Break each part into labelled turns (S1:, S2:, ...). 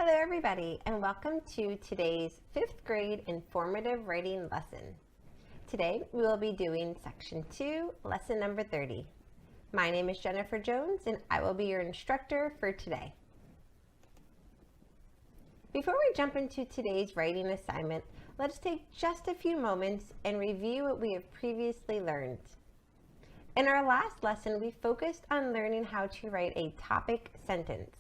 S1: Hello everybody, and welcome to today's 5th grade informative writing lesson. Today we will be doing section 2, lesson number 30. My name is Jennifer Jones and I will be your instructor for today. Before we jump into today's writing assignment, let's take just a few moments and review what we have previously learned. In our last lesson, we focused on learning how to write a topic sentence.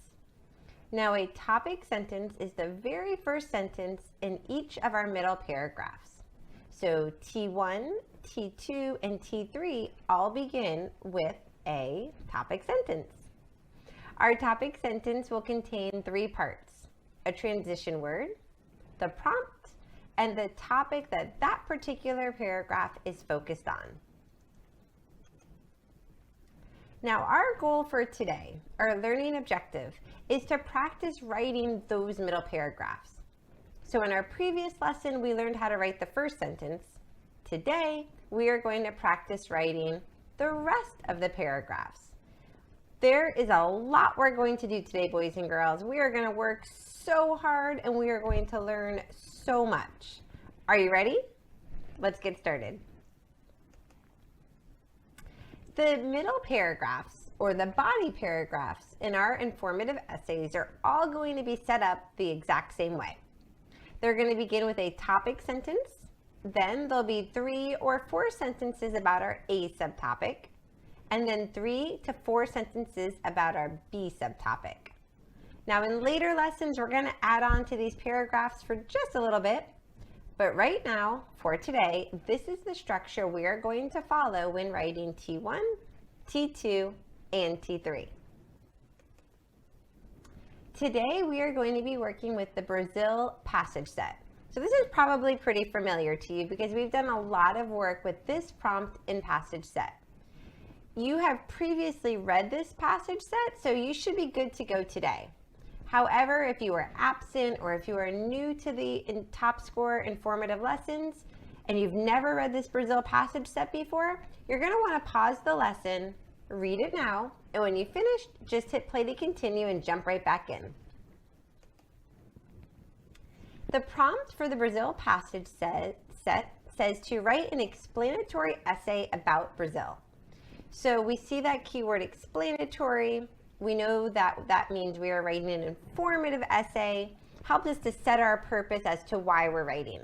S1: Now, a topic sentence is the very first sentence in each of our middle paragraphs. So T1, T2, and T3 all begin with a topic sentence. Our topic sentence will contain 3 parts: a transition word, the prompt, and the topic that that particular paragraph is focused on. Now, our goal for today, our learning objective, is to practice writing those middle paragraphs. So in our previous lesson, we learned how to write the first sentence. Today, we are going to practice writing the rest of the paragraphs. There is a lot we're going to do today, boys and girls. We are going to work so hard and we are going to learn so much. Are you ready? Let's get started. The middle paragraphs, or the body paragraphs, in our informative essays are all going to be set up the exact same way. They're going to begin with a topic sentence, then there'll be 3 or 4 sentences about our A subtopic, and then 3 to 4 sentences about our B subtopic. Now, in later lessons, we're going to add on to these paragraphs for just a little bit. But right now, for today, this is the structure we are going to follow when writing T1, T2, and T3. Today, we are going to be working with the Brazil passage set. So this is probably pretty familiar to you because we've done a lot of work with this prompt and passage set. You have previously read this passage set, so you should be good to go today. However, if you are absent or if you are new to the Top Score informative lessons and you've never read this Brazil passage set before, you're going to want to pause the lesson, read it now, and when you finish, just hit play to continue and jump right back in. The prompt for the Brazil passage set says to write an explanatory essay about Brazil. So we see that keyword explanatory. We know that that means we are writing an informative essay, helps us to set our purpose as to why we're writing.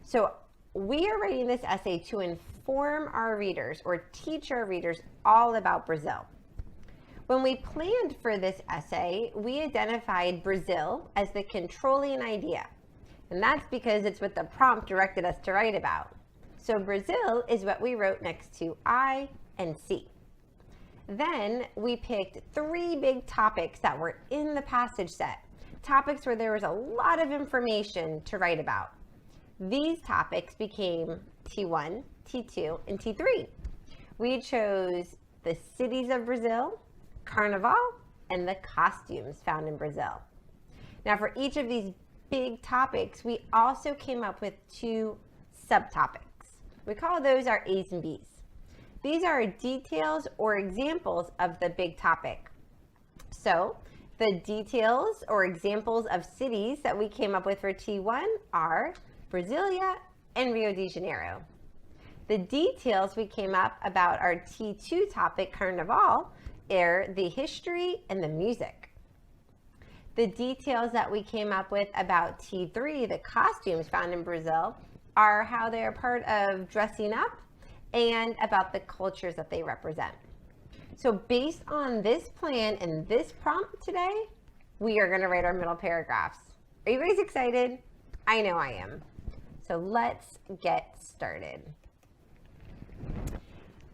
S1: So we are writing this essay to inform our readers or teach our readers all about Brazil. When we planned for this essay, we identified Brazil as the controlling idea. And that's because it's what the prompt directed us to write about. So Brazil is what we wrote next to I and C. Then we picked 3 big topics that were in the passage set, topics where there was a lot of information to write about. These topics became T1, T2, and T3. We chose the cities of Brazil, Carnival, and the costumes found in Brazil. Now, for each of these big topics, we also came up with 2 subtopics. We call those our A's and B's. These are details or examples of the big topic. So the details or examples of cities that we came up with for T1 are Brasilia and Rio de Janeiro. The details we came up about our T2 topic, Carnival, are the history and the music. The details that we came up with about T3, the costumes found in Brazil, are how they are part of dressing up and about the cultures that they represent. So based on this plan and this prompt today, we are going to write our middle paragraphs. Are you guys excited? I know I am. So let's get started.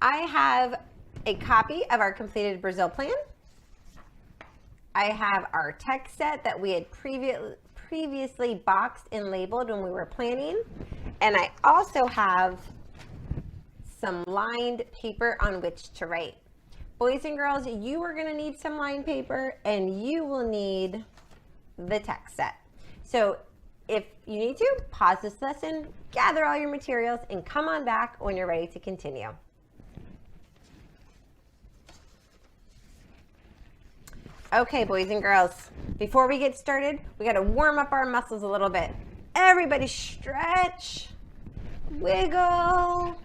S1: I have a copy of our completed Brazil plan. I have our text set that we had previously boxed and labeled when we were planning. And I also have some lined paper on which to write. Boys and girls, you are going to need some lined paper and you will need the text set. So if you need to, pause this lesson, gather all your materials, and come on back when you're ready to continue. Okay, boys and girls, before we get started, we got to warm up our muscles a little bit. Everybody stretch, wiggle,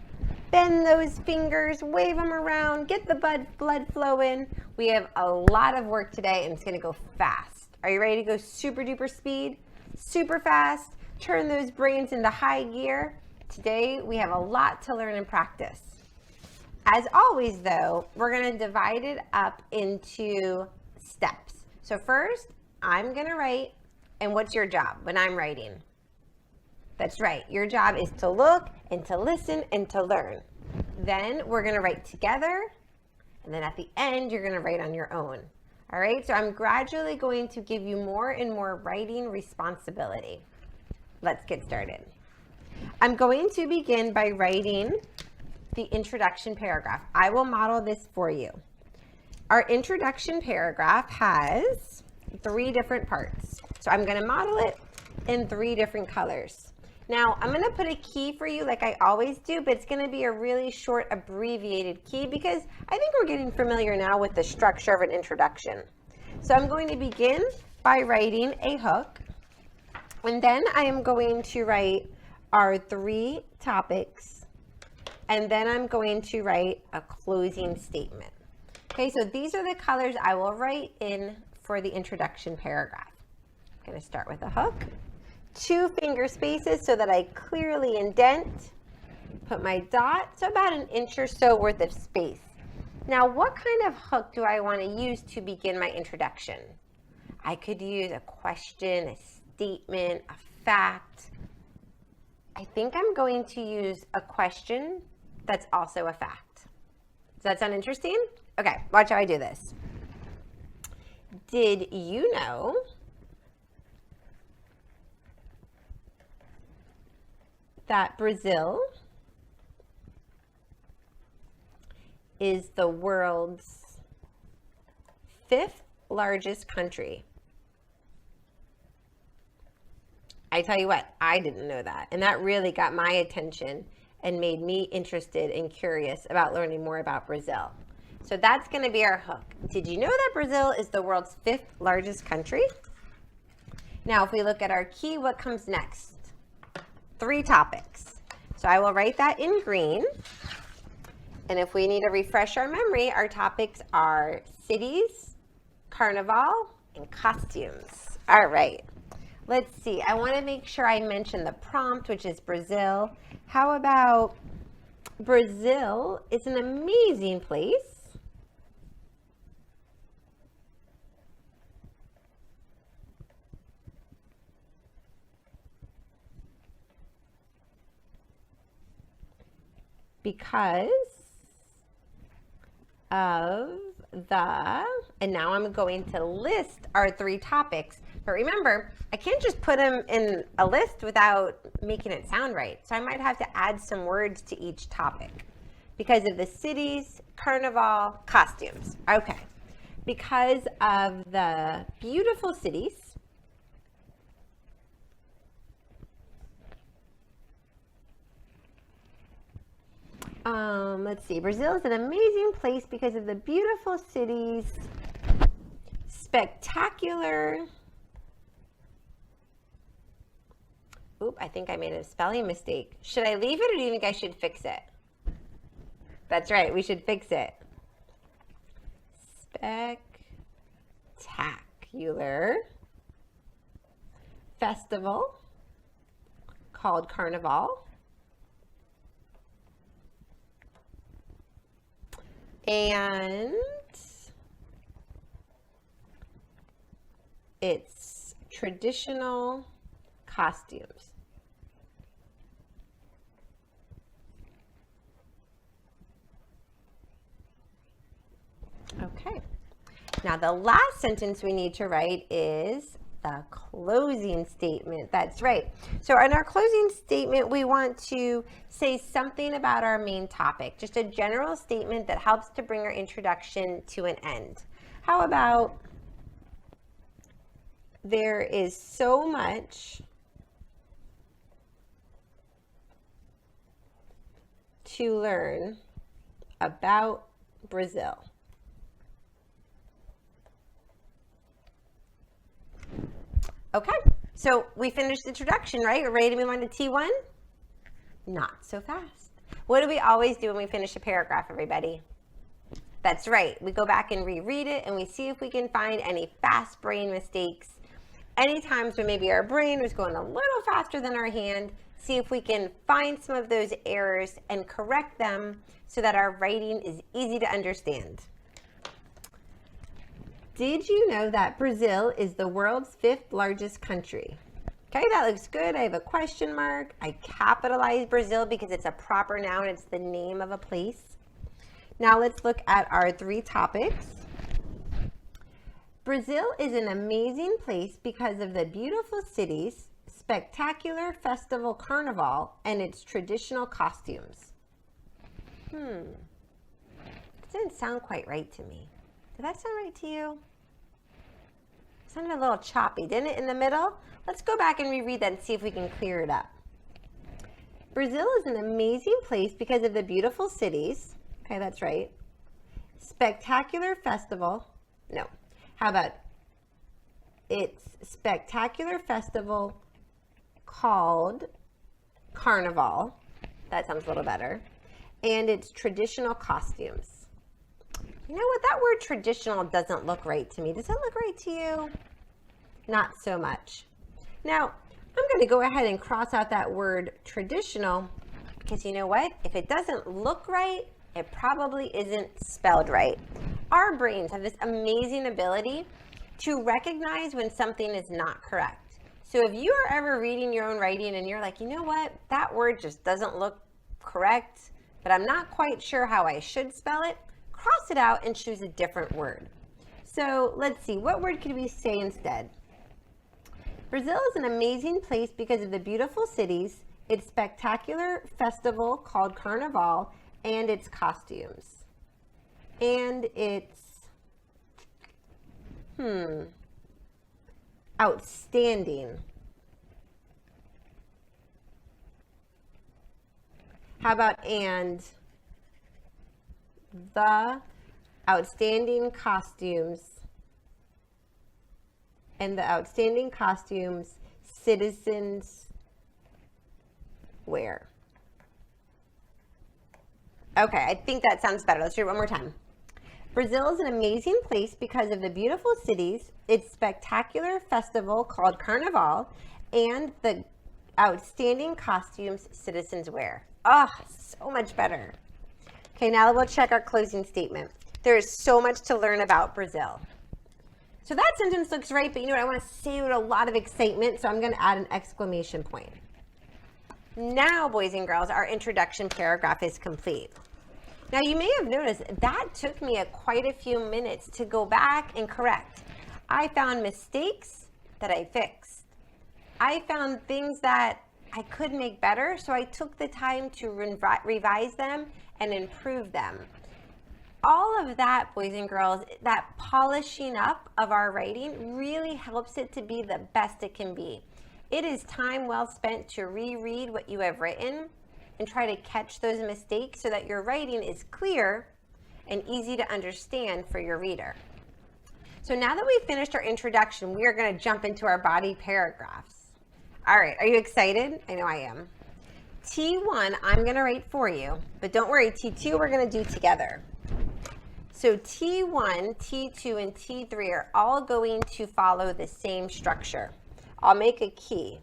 S1: bend those fingers, wave them around, get the blood flowing. We have a lot of work today and it's going to go fast. Are you ready to go super duper speed, super fast, turn those brains into high gear? Today we have a lot to learn and practice. As always though, we're going to divide it up into steps. So first, I'm going to write, and what's your job when I'm writing? That's right. Your job is to look and to listen and to learn. Then we're going to write together, and then at the end, you're going to write on your own. All right, so I'm gradually going to give you more and more writing responsibility. Let's get started. I'm going to begin by writing the introduction paragraph. I will model this for you. Our introduction paragraph has 3 different parts. So I'm going to model it in 3 different colors. Now, I'm going to put a key for you like I always do, but it's going to be a really short abbreviated key because I think we're getting familiar now with the structure of an introduction. So I'm going to begin by writing a hook, and then I am going to write our 3 topics, and then I'm going to write a closing statement. Okay, so these are the colors I will write in for the introduction paragraph. I'm going to start with a hook, 2 finger spaces so that I clearly indent, put my dot, so about 1 inch or so worth of space. Now, what kind of hook do I want to use to begin my introduction? I could use a question, a statement, a fact. I think I'm going to use a question that's also a fact. Does that sound interesting? Okay, watch how I do this. Did you know that Brazil is the world's 5th largest country? I tell you what, I didn't know that. And that really got my attention and made me interested and curious about learning more about Brazil. So that's going to be our hook. Did you know that Brazil is the world's 5th largest country? Now, if we look at our key, what comes next? 3 topics. So I will write that in green. And if we need to refresh our memory, our topics are cities, Carnival, and costumes. All right. Let's see. I want to make sure I mention the prompt, which is Brazil. How about Brazil is an amazing place because of the, and now I'm going to list our 3 topics. But remember, I can't just put them in a list without making it sound right. So I might have to add some words to each topic. Because of the cities, Carnival, costumes. Okay. Because of the beautiful cities, let's see. Brazil is an amazing place because of the beautiful cities, spectacular. Oop, I think I made a spelling mistake. Should I leave it or do you think I should fix it? That's right, we should fix it. Spectacular festival called Carnival. And it's traditional costumes. Okay. Now the last sentence we need to write is the closing statement. That's right. So in our closing statement, we want to say something about our main topic, just a general statement that helps to bring our introduction to an end. How about, there is so much to learn about Brazil. Okay, so we finished the introduction, right? We're ready to move on to T1? Not so fast. What do we always do when we finish a paragraph, everybody? That's right. We go back and reread it and we see if we can find any fast brain mistakes. Any times when maybe our brain was going a little faster than our hand, see if we can find some of those errors and correct them so that our writing is easy to understand. Did you know that Brazil is the world's 5th largest country? Okay, that looks good. I have a question mark. I capitalize Brazil because it's a proper noun. It's the name of a place. Now let's look at our 3 topics. Brazil is an amazing place because of the beautiful cities, spectacular festival Carnival, and its traditional costumes. It didn't sound quite right to me. Did that sound right to you? It sounded a little choppy, didn't it, in the middle? Let's go back and reread that and see if we can clear it up. Brazil is an amazing place because of the beautiful cities. Okay, that's right. Spectacular festival. No. How about its spectacular festival called Carnival. That sounds a little better. And its traditional costumes. You know what? That word traditional doesn't look right to me. Does that look right to you? Not so much. Now, I'm going to go ahead and cross out that word traditional because you know what? If it doesn't look right, it probably isn't spelled right. Our brains have this amazing ability to recognize when something is not correct. So if you are ever reading your own writing and you're like, you know what? That word just doesn't look correct, but I'm not quite sure how I should spell it. Cross it out and choose a different word. So let's see, what word could we say instead? Brazil is an amazing place because of the beautiful cities, its spectacular festival called Carnival, and its costumes. And its, outstanding. How about and the outstanding costumes and the outstanding costumes citizens wear. Okay, I think that sounds better. Let's do it one more time. Brazil is an amazing place because of the beautiful cities, its spectacular festival called Carnival, and the outstanding costumes citizens wear. Oh, so much better. Okay, now we'll check our closing statement. There is so much to learn about Brazil. So that sentence looks right, but you know what? I want to say it with a lot of excitement, so I'm going to add an exclamation point. Now, boys and girls, our introduction paragraph is complete. Now, you may have noticed that took me quite a few minutes to go back and correct. I found mistakes that I fixed. I found things that I could make better, so I took the time to revise them and improve them. All of that, boys and girls, that polishing up of our writing really helps it to be the best it can be. It is time well spent to reread what you have written and try to catch those mistakes so that your writing is clear and easy to understand for your reader. So now that we've finished our introduction, we are going to jump into our body paragraphs. All right, are you excited? I know I am. T1, I'm going to write for you, but don't worry, T2 we're going to do together. So T1, T2, and T3 are all going to follow the same structure. I'll make a key.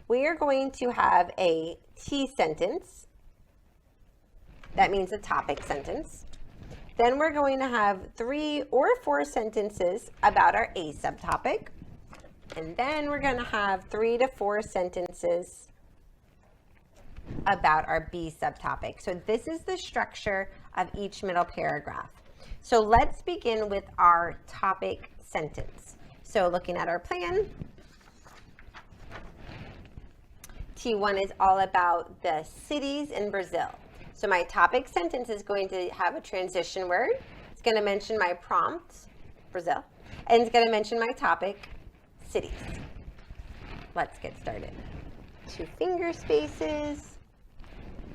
S1: We are going to have a T sentence. That means a topic sentence. Then we're going to have 3 or 4 sentences about our A subtopic. And then we're going to have 3 to 4 sentences about our B subtopic. So this is the structure of each middle paragraph. So let's begin with our topic sentence. So looking at our plan, T1 is all about the cities in Brazil. So my topic sentence is going to have a transition word. It's going to mention my prompt, Brazil, and it's going to mention my topic, cities. Let's get started. 2 finger spaces.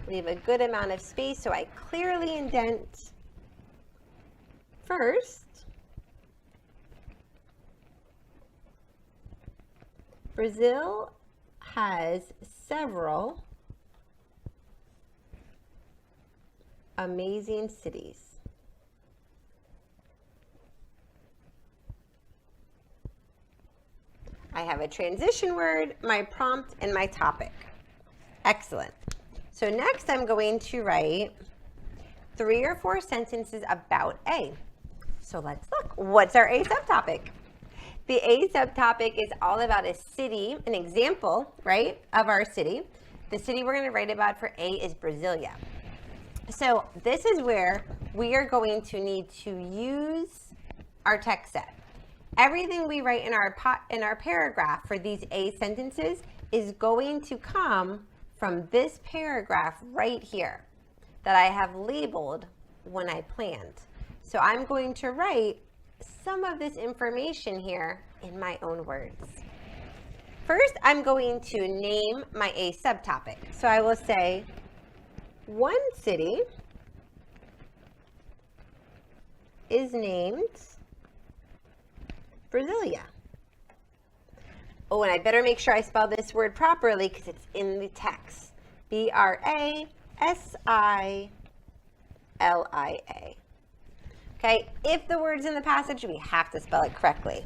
S1: Leave a good amount of space so I clearly indent first. Brazil has several amazing cities. I have a transition word, my prompt, and my topic. Excellent. So next I'm going to write 3 or 4 sentences about A. So let's look. What's our A subtopic? The A subtopic is all about a city, an example, right, of our city. The city we're going to write about for A is Brasilia. So this is where we are going to need to use our text set. Everything we write in our paragraph for these A sentences is going to come from this paragraph right here that I have labeled when I planned. So I'm going to write some of this information here in my own words. First, I'm going to name my A subtopic. So I will say, one city is named Brasilia. Oh, and I better make sure I spell this word properly because it's in the text. Brasia. Okay, if the word's in the passage, we have to spell it correctly.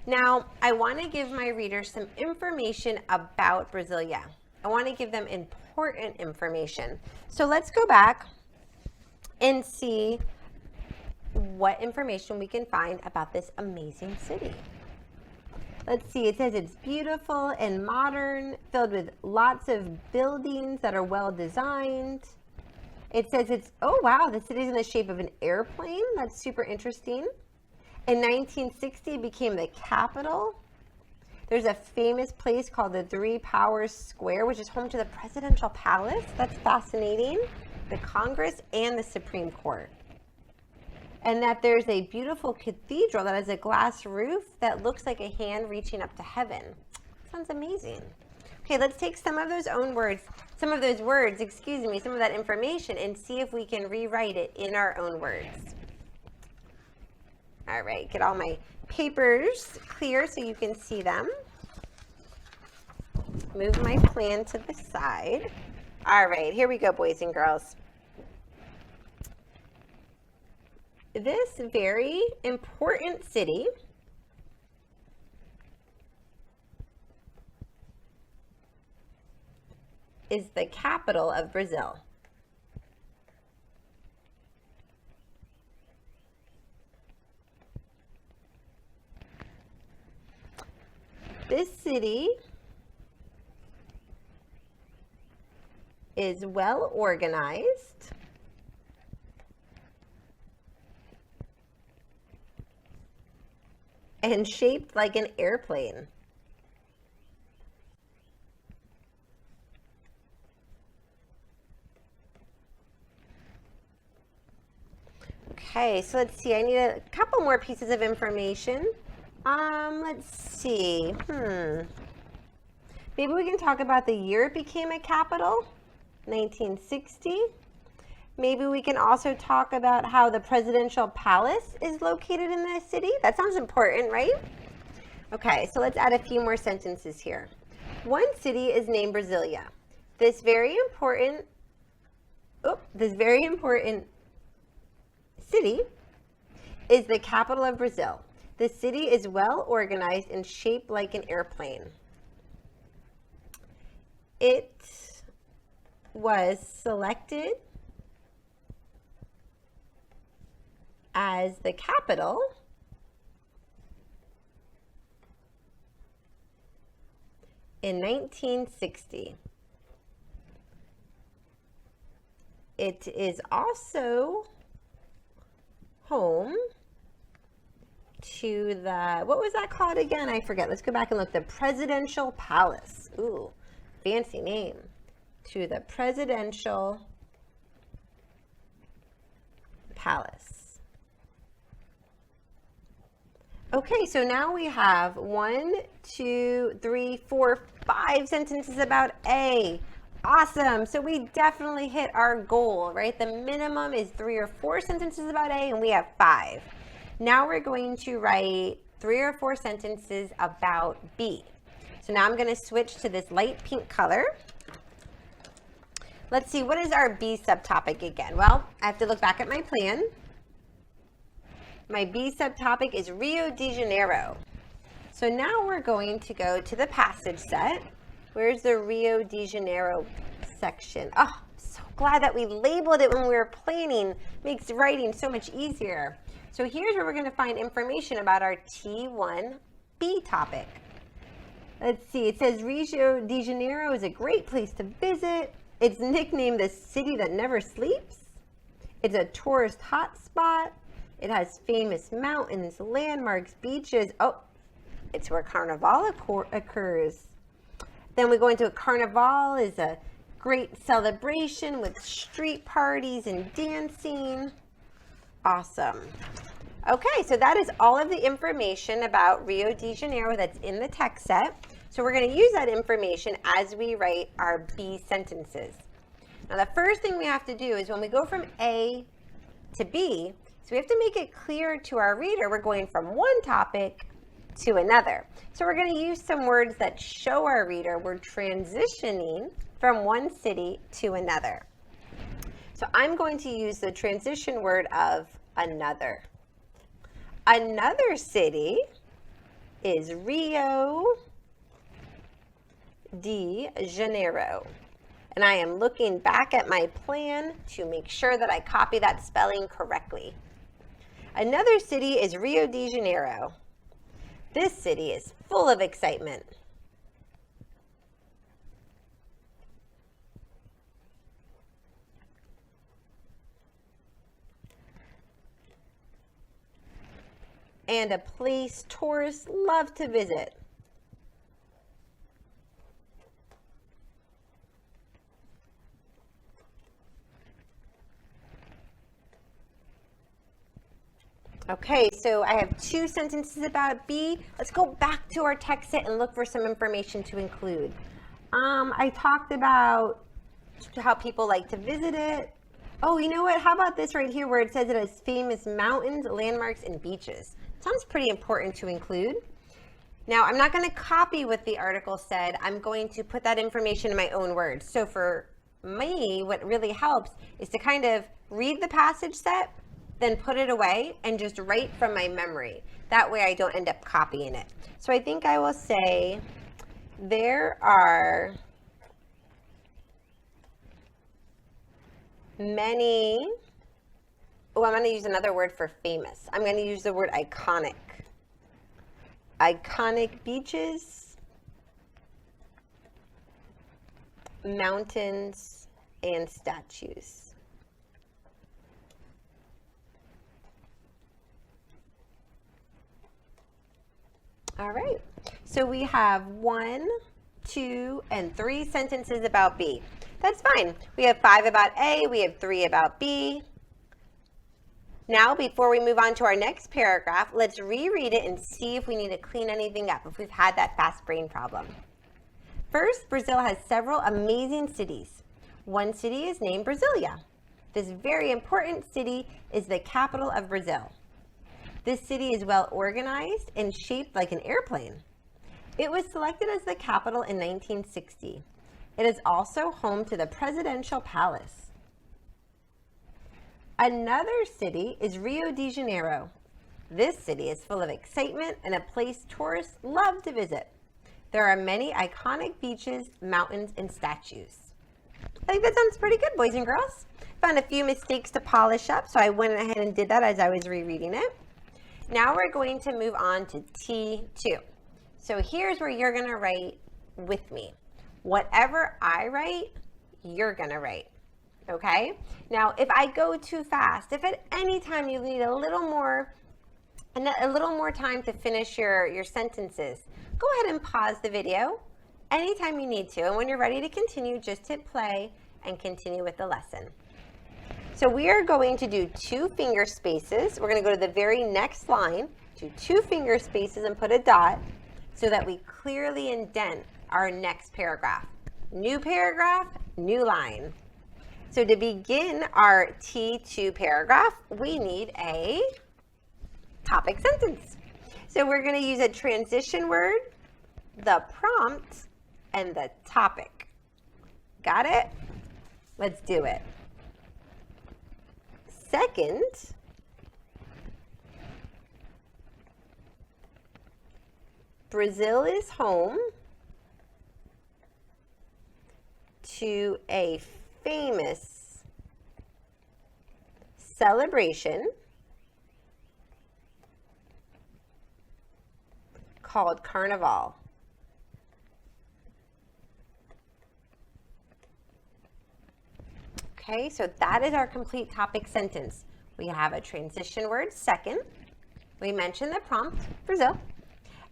S1: Now, I want to give my readers some information about Brasilia. I want to give them important information. So let's go back and see what information we can find about this amazing city. Let's see, it says it's beautiful and modern, filled with lots of buildings that are well designed. It says it's, oh wow, the city's in the shape of an airplane. That's super interesting. In 1960, it became the capital. There's a famous place called the Three Powers Square, which is home to the presidential palace. That's fascinating. The Congress and the Supreme Court. And that there's a beautiful cathedral that has a glass roof that looks like a hand reaching up to heaven. Sounds amazing. Okay, let's take some of those words, some of that information, and see if we can rewrite it in our own words. All right, get all my papers clear so you can see them. Move my plan to the side. All right, here we go, boys and girls. This very important city is the capital of Brazil. This city is well organized and shaped like an airplane. Okay, so let's see. I need a couple more pieces of information. Let's see. Maybe we can talk about the year it became a capital, 1960. Maybe we can also talk about how the presidential palace is located in the city. That sounds important, right? Okay, so let's add a few more sentences here. One city is named Brasilia. This very important city is the capital of Brazil. The city is well organized and shaped like an airplane. It was selected as the capital in 1960. It is also home to the, what was that called again? I forget. Let's go back and look. The Presidential Palace. Ooh, fancy name. To the Presidential Palace. Okay, so now we have 1, 2, 3, 4, 5 sentences about A. Awesome. So we definitely hit our goal, right? The minimum is 3 or 4 sentences about A, and we have 5. Now we're going to write 3 or 4 sentences about B. So now I'm going to switch to this light pink color. Let's see, what is our B subtopic again? Well, I have to look back at my plan. My B subtopic is Rio de Janeiro. So now we're going to go to the passage set. Where's the Rio de Janeiro section? Oh, I'm so glad that we labeled it when we were planning. Makes writing so much easier. So here's where we're going to find information about our T1B topic. Let's see, it says Rio de Janeiro is a great place to visit. It's nicknamed the city that never sleeps. It's a tourist hotspot. It has famous mountains, landmarks, beaches. Oh, it's where Carnival occurs. Then we go into a Carnival is a great celebration with street parties and dancing. Awesome. Okay, so that is all of the information about Rio de Janeiro that's in the text set. So we're going to use that information as we write our B sentences. Now the first thing we have to do is when we go from A to B, so we have to make it clear to our reader we're going from one topic to another. So we're going to use some words that show our reader we're transitioning from one city to another. So I'm going to use the transition word of another. Another city is Rio de Janeiro. And I am looking back at my plan to make sure that I copy that spelling correctly. Another city is Rio de Janeiro. This city is full of excitement. And a place tourists love to visit. Okay, so I have two sentences about B. Let's go back to our text set and look for some information to include. I talked about how people like to visit it. Oh, you know what? How about this right here where it says it has famous mountains, landmarks, and beaches? Sounds pretty important to include. Now, I'm not going to copy what the article said. I'm going to put that information in my own words. So for me, what really helps is to kind of read the passage set, then put it away and just write from my memory. That way I don't end up copying it. So I think I will say there are many, I'm going to use another word for famous. I'm going to use the word iconic. Iconic beaches, mountains, and statues. All right, so we have 1, 2, and 3 sentences about B. That's fine. We have 5 about A, we have 3 about B. Now, before we move on to our next paragraph, let's reread it and see if we need to clean anything up, if we've had that fast brain problem. First, Brazil has several amazing cities. One city is named Brasilia. This very important city is the capital of Brazil. This city is well organized and shaped like an airplane. It was selected as the capital in 1960. It is also home to the presidential palace. Another city is Rio de Janeiro. This city is full of excitement and a place tourists love to visit. There are many iconic beaches, mountains, and statues. I think that sounds pretty good, boys and girls. Found a few mistakes to polish up, so I went ahead and did that as I was rereading it. Now we're going to move on to T2. So here's where you're going to write with me. Whatever I write, you're going to write. Okay? Now, if I go too fast, if at any time you need a little more time to finish your sentences, go ahead and pause the video anytime you need to. And when you're ready to continue, just hit play and continue with the lesson. So we are going to do 2 finger spaces. We're going to go to the very next line, do 2 finger spaces and put a dot so that we clearly indent our next paragraph. New paragraph, new line. So to begin our T2 paragraph, we need a topic sentence. So we're going to use a transition word the prompt and the topic. Got it? Let's do it. Second, Brazil is home to a famous celebration called Carnival. Okay, so that is our complete topic sentence. We have a transition word, second. We mentioned the prompt, Brazil.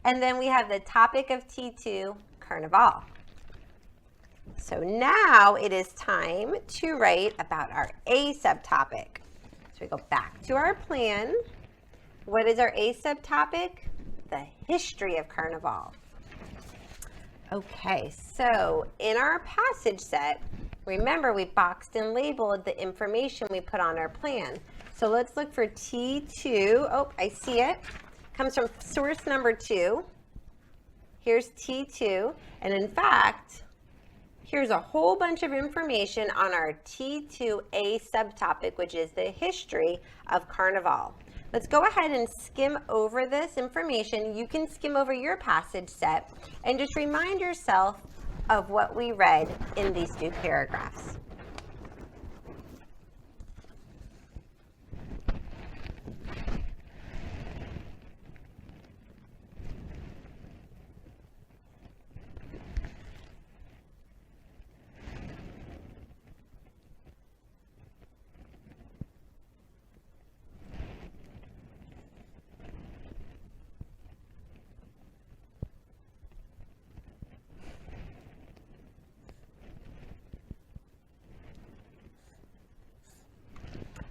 S1: And then we have the topic of T2, Carnival. So now it is time to write about our A subtopic. So we go back to our plan. What is our A subtopic? The history of Carnival. Okay, so in our passage set, remember we boxed and labeled the information we put on our plan. So let's look for T2. Oh, I see it. Comes from source number 2. Here's T2. And in fact, here's a whole bunch of information on our T2A subtopic, which is the history of Carnival. Let's go ahead and skim over this information. You can skim over your passage set and just remind yourself of what we read in these two paragraphs.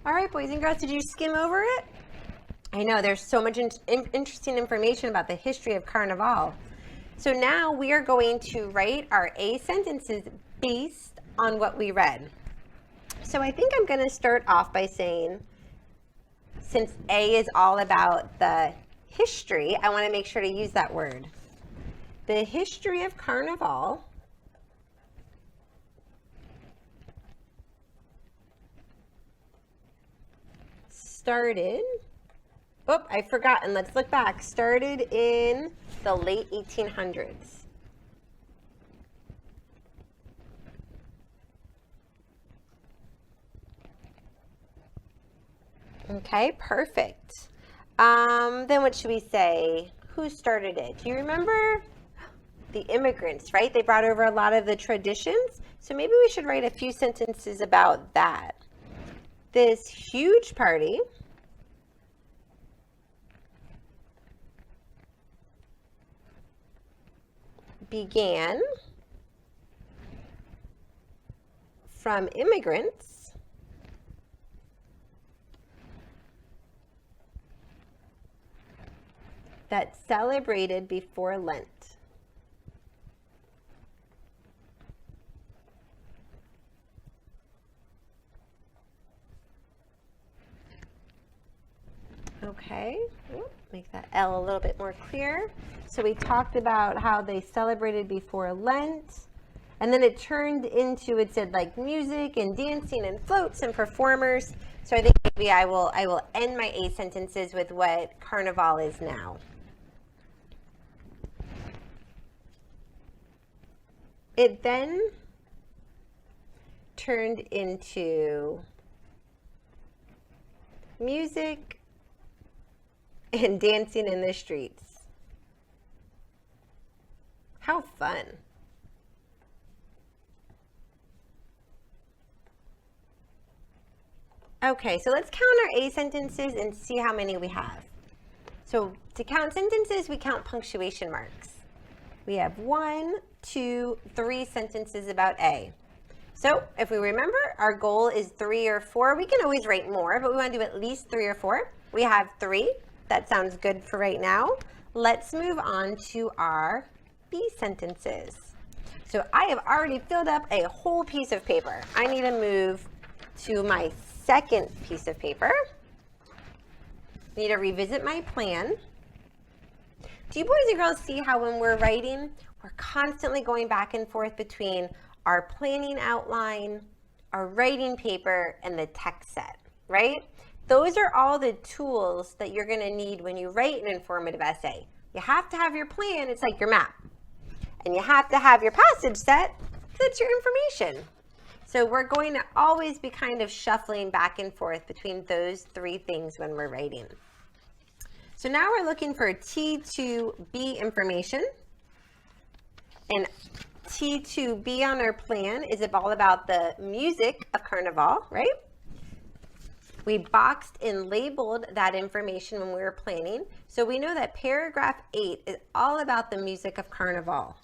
S1: All right, boys and girls, did you skim over it? I know there's so much interesting information about the history of Carnival. So now we are going to write our A sentences based on what we read. So I think I'm going to start off by saying, since A is all about the history, I want to make sure to use that word. The history of Carnival started, I've forgotten, let's look back, started in the late 1800s. Okay, perfect. Then what should we say? Who started it? Do you remember? The immigrants, right? They brought over a lot of the traditions. So maybe we should write a few sentences about that. This huge party began from immigrants that celebrated before Lent. Okay, make that L a little bit more clear. So we talked about how they celebrated before Lent, and then it turned into, it said like music and dancing and floats and performers. So I think maybe I will end my A sentences with what Carnival is now. It then turned into music and dancing in the streets. How fun. Okay, so let's count our A sentences and see how many we have. So to count sentences, we count punctuation marks. We have 1, 2, 3 sentences about A. So if we remember, our goal is 3 or 4. We can always write more, but we want to do at least 3 or 4. We have 3. That sounds good for right now. Let's move on to our B sentences. So I have already filled up a whole piece of paper. I need to move to my second piece of paper. I need to revisit my plan. Do you boys and girls see how when we're writing we're constantly going back and forth between our planning outline, our writing paper, and the text set, right? Those are all the tools that you're going to need when you write an informative essay. You have to have your plan, it's like your map. And you have to have your passage set, that's your information. So we're going to always be kind of shuffling back and forth between those three things when we're writing. So now we're looking for T2B information. And T2B on our plan is all about the music of Carnival, right? We boxed and labeled that information when we were planning. So we know that paragraph 8 is all about the music of Carnival.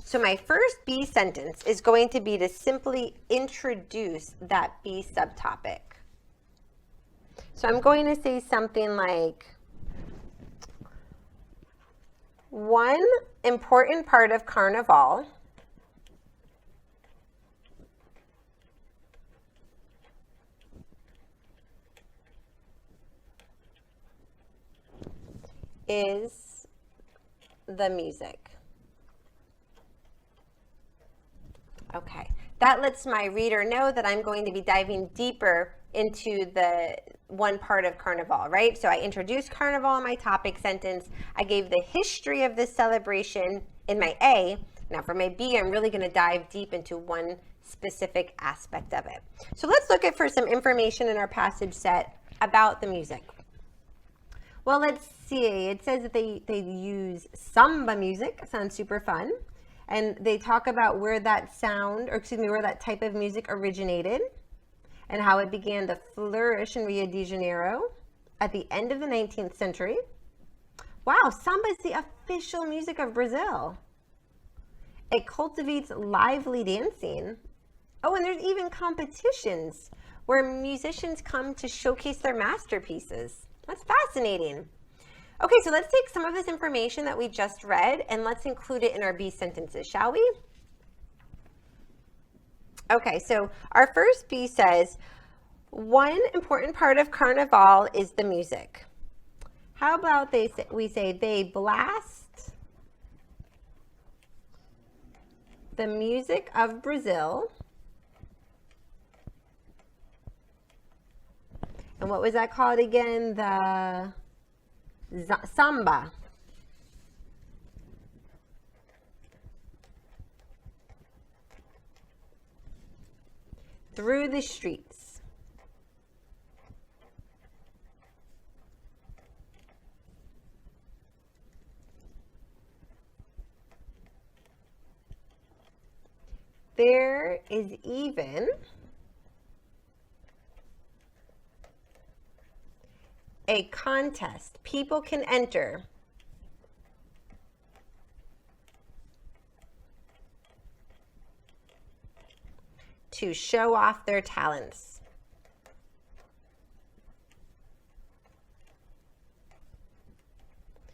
S1: So my first B sentence is going to be to simply introduce that B subtopic. So I'm going to say something like, one important part of Carnival is the music. Okay, that lets my reader know that I'm going to be diving deeper into the one part of Carnival, right? So I introduced Carnival in my topic sentence. I gave the history of this celebration in my A. Now for my B, I'm really going to dive deep into one specific aspect of it. So let's look at for some information in our passage set about the music. Well, let's see. It says that they use samba music. Sounds super fun. And they talk about where that sound, or excuse me, where that type of music originated and how it began to flourish in Rio de Janeiro at the end of the 19th century. Wow, samba is the official music of Brazil. It cultivates lively dancing. Oh, and there's even competitions where musicians come to showcase their masterpieces. That's fascinating. Okay, so let's take some of this information that we just read and let's include it in our B sentences, shall we? Okay, so our first B says, one important part of Carnival is the music. How about we say they blast the music of Brazil. And what was that called again? The samba. Through the streets. There is even a contest people can enter to show off their talents.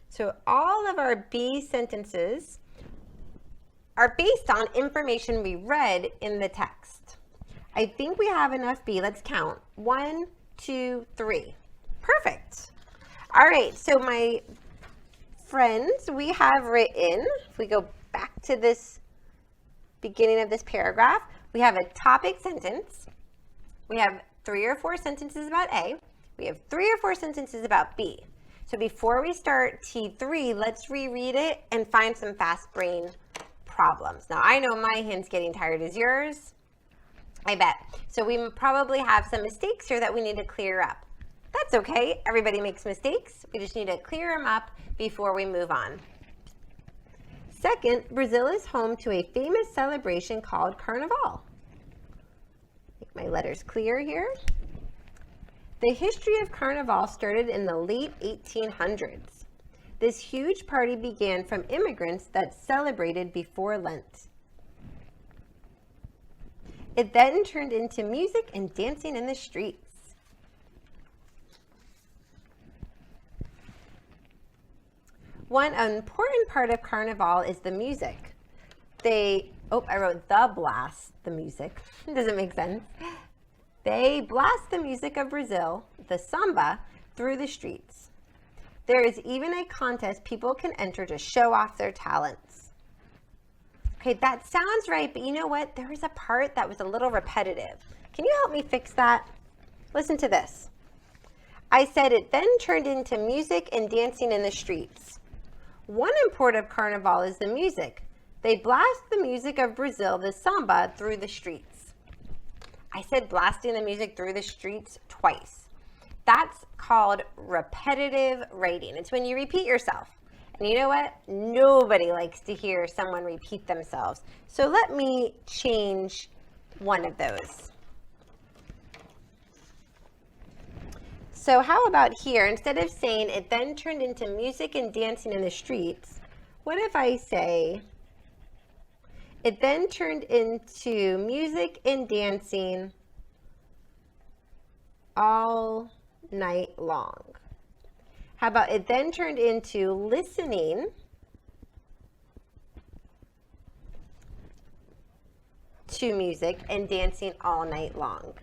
S1: So all of our B sentences are based on information we read in the text. I think we have enough B. Let's count. 1, 2, 3. Perfect. All right, so my friends, we have written, if we go back to this beginning of this paragraph, we have a topic sentence. We have 3 or 4 sentences about A. We have 3 or 4 sentences about B. So before we start T3, let's reread it and find some fast brain problems. Now, I know my hand's getting tired. Is yours? I bet. So we probably have some mistakes here that we need to clear up. That's okay. Everybody makes mistakes. We just need to clear them up before we move on. Second, Brazil is home to a famous celebration called Carnival. Make my letters clear here. The history of Carnival started in the late 1800s. This huge party began from immigrants that celebrated before Lent. It then turned into music and dancing in the streets. One important part of Carnival is the music. I wrote the blast the music. Doesn't make sense. They blast the music of Brazil, the samba, through the streets. There is even a contest people can enter to show off their talents. Okay, that sounds right, but you know what? There was a part that was a little repetitive. Can you help me fix that? Listen to this. I said it then turned into music and dancing in the streets. One import of Carnival is the music. They blast the music of Brazil, the samba, through the streets. I said blasting the music through the streets twice. That's called repetitive writing. It's when you repeat yourself. And you know what? Nobody likes to hear someone repeat themselves. So let me change one of those. So how about here, instead of saying it then turned into music and dancing in the streets, what if I say it then turned into music and dancing all night long? How about it then turned into listening to music and dancing all night long?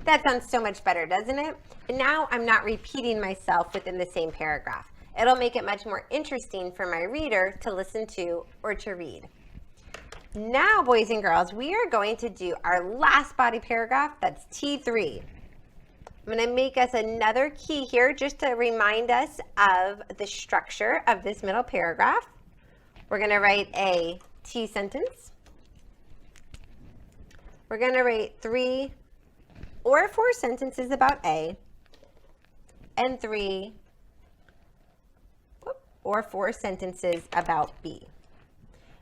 S1: That sounds so much better, doesn't it? And now I'm not repeating myself within the same paragraph. It'll make it much more interesting for my reader to listen to or to read. Now, boys and girls, we are going to do our last body paragraph. That's T3. I'm going to make us another key here just to remind us of the structure of this middle paragraph. We're going to write a T sentence. We're going to write 3 or 4 sentences about A, and 3 or 4 sentences about B.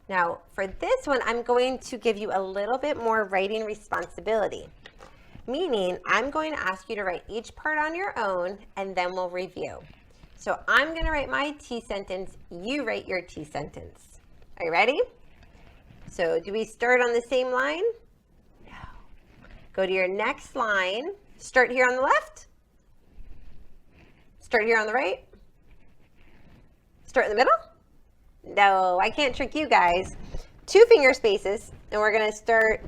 S1: Now, for this one, I'm going to give you a little bit more writing responsibility, meaning I'm going to ask you to write each part on your own, and then we'll review. So I'm going to write my T sentence, you write your T sentence. Are you ready? So do we start on the same line? Go to your next line. Start here on the left. Start here on the right. Start in the middle. No, I can't trick you guys. 2 finger spaces, and we're going to start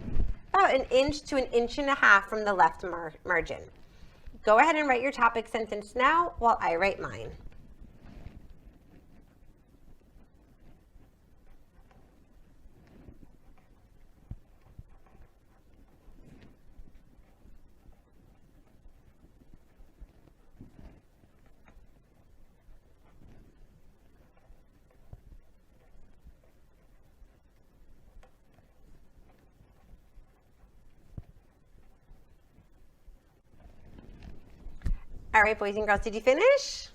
S1: about 1 inch to 1.5 inches from the left margin. Go ahead and write your topic sentence now while I write mine. All right, boys and girls, did you finish?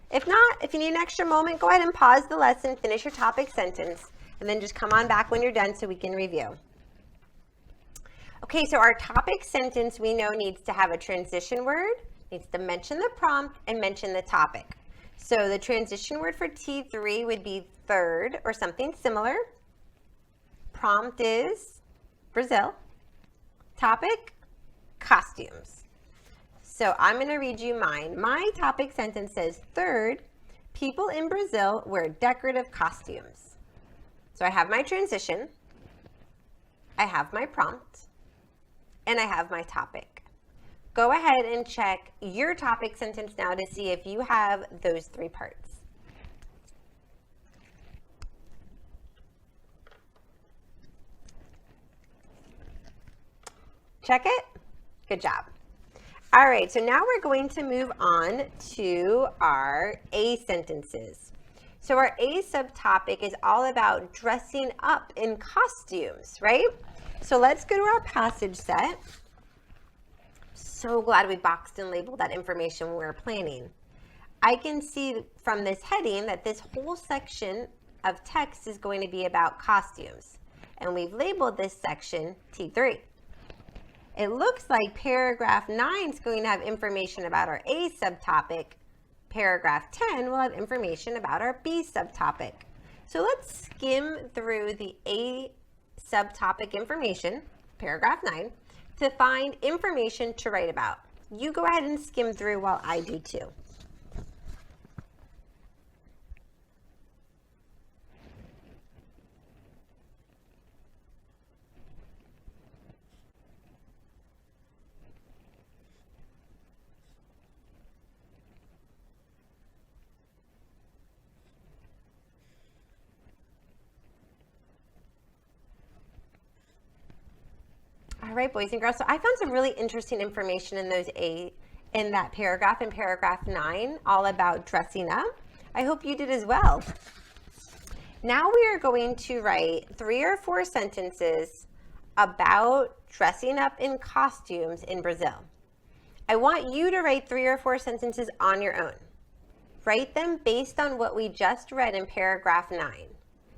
S1: If not, if you need an extra moment, go ahead and pause the lesson, finish your topic sentence, and then just come on back when you're done so we can review. Okay, so our topic sentence we know needs to have a transition word, needs to mention the prompt, and mention the topic. So the transition word for T3 would be third or something similar. Prompt is Brazil. Topic, costumes. So I'm going to read you mine. My topic sentence says, third, people in Brazil wear decorative costumes. So I have my transition, I have my prompt, and I have my topic. Go ahead and check your topic sentence now to see if you have those 3 parts. Check it? Good job. All right, so now we're going to move on to our A sentences. So our A subtopic is all about dressing up in costumes, right? So let's go to our passage set. So glad we boxed and labeled that information when we were planning. I can see from this heading that this whole section of text is going to be about costumes. And we've labeled this section T3. It looks like paragraph 9 is going to have information about our A subtopic. Paragraph 10 will have information about our B subtopic. So let's skim through the A subtopic information, paragraph 9, to find information to write about. You go ahead and skim through while I do too. All right, boys and girls. So I found some really interesting information in that paragraph, in paragraph 9, all about dressing up. I hope you did as well. Now we are going to write 3 or 4 sentences about dressing up in costumes in Brazil. I want you to write 3 or 4 sentences on your own. Write them based on what we just read in paragraph 9.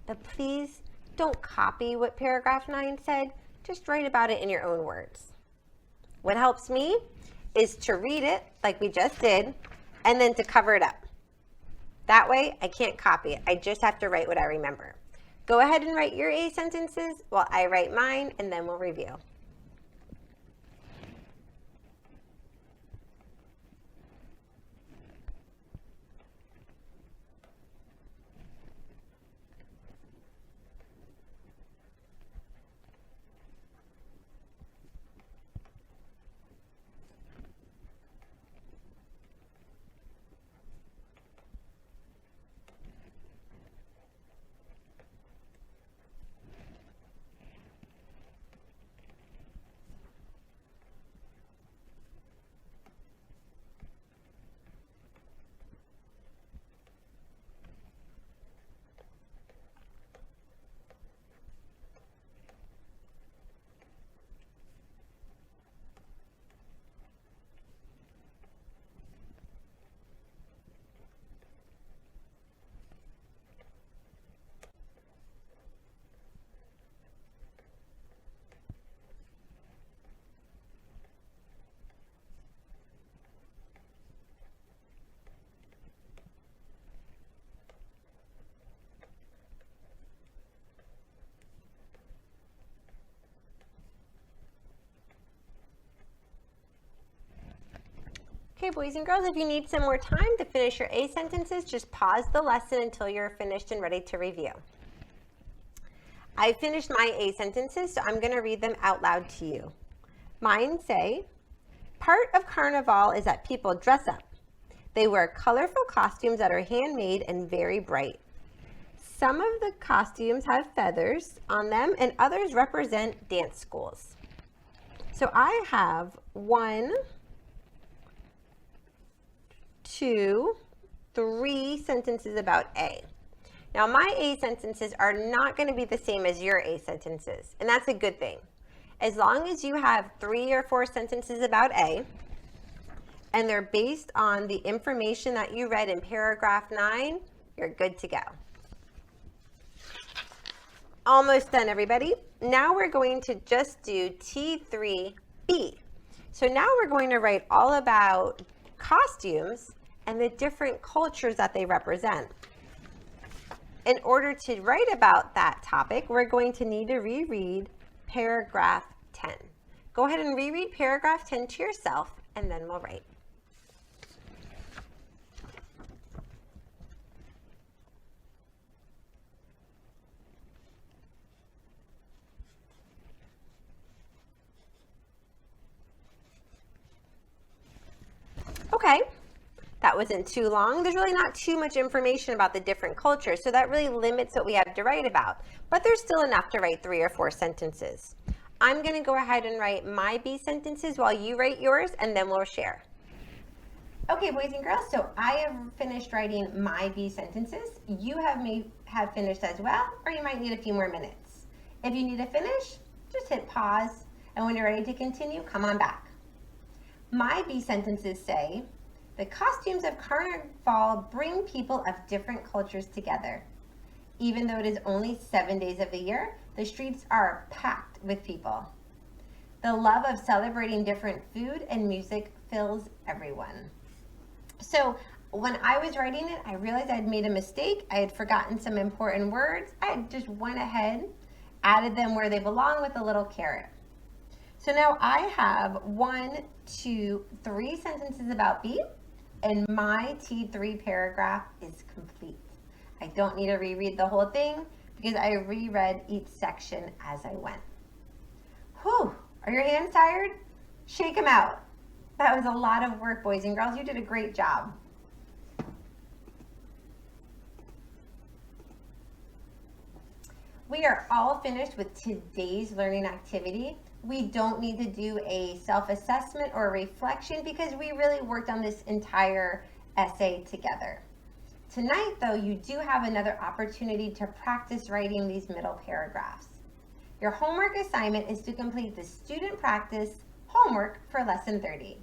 S1: But please don't copy what paragraph 9 said. Just write about it in your own words. What helps me is to read it like we just did and then to cover it up. That way I can't copy it. I just have to write what I remember. Go ahead and write your A sentences while I write mine, and then we'll review. Okay, boys and girls, if you need some more time to finish your A sentences, just pause the lesson until you're finished and ready to review. I finished my A sentences, so I'm going to read them out loud to you. Mine say, part of Carnival is that people dress up. They wear colorful costumes that are handmade and very bright. Some of the costumes have feathers on them and others represent dance schools. So I have 1, 2, 3 sentences about A. Now my A sentences are not going to be the same as your A sentences, and that's a good thing. As long as you have 3 or 4 sentences about A, and they're based on the information that you read in paragraph 9, you're good to go. Almost done, everybody. Now we're going to just do T3B. So now we're going to write all about costumes and the different cultures that they represent. In order to write about that topic, we're going to need to reread paragraph 10. Go ahead and reread paragraph 10 to yourself, and then we'll write. Okay. That wasn't too long. There's really not too much information about the different cultures, so that really limits what we have to write about. But there's still enough to write 3 or 4 sentences. I'm going to go ahead and write my B sentences while you write yours, and then we'll share. Okay, boys and girls, so I have finished writing my B sentences. You may have finished as well, or you might need a few more minutes. If you need to finish, just hit pause, and when you're ready to continue, come on back. My B sentences say, the costumes of Carnival bring people of different cultures together. Even though it is only 7 days of the year, the streets are packed with people. The love of celebrating different food and music fills everyone. So when I was writing it, I realized I'd made a mistake. I had forgotten some important words. I just went ahead, added them where they belong with a little caret. So now I have 1, 2, 3 sentences about B, and my T3 paragraph is complete. I don't need to reread the whole thing because I reread each section as I went. Whew, are your hands tired? Shake them out. That was a lot of work, boys and girls. You did a great job. We are all finished with today's learning activity. We don't need to do a self-assessment or a reflection because we really worked on this entire essay together. Tonight, though, you do have another opportunity to practice writing these middle paragraphs. Your homework assignment is to complete the student practice homework for lesson 30.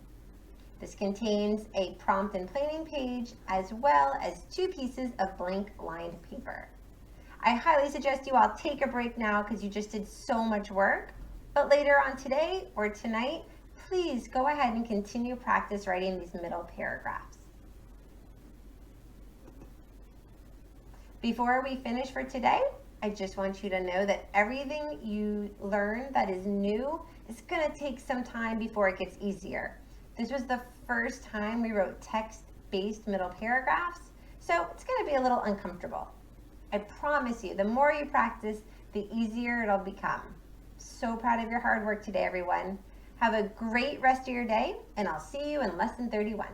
S1: This contains a prompt and planning page as well as 2 pieces of blank lined paper. I highly suggest you all take a break now because you just did so much work. But later on today or tonight, please go ahead and continue practice writing these middle paragraphs. Before we finish for today, I just want you to know that everything you learn that is new is going to take some time before it gets easier. This was the first time we wrote text-based middle paragraphs, so it's going to be a little uncomfortable. I promise you, the more you practice, the easier it'll become. So proud of your hard work today, everyone. Have a great rest of your day, and I'll see you in lesson 31.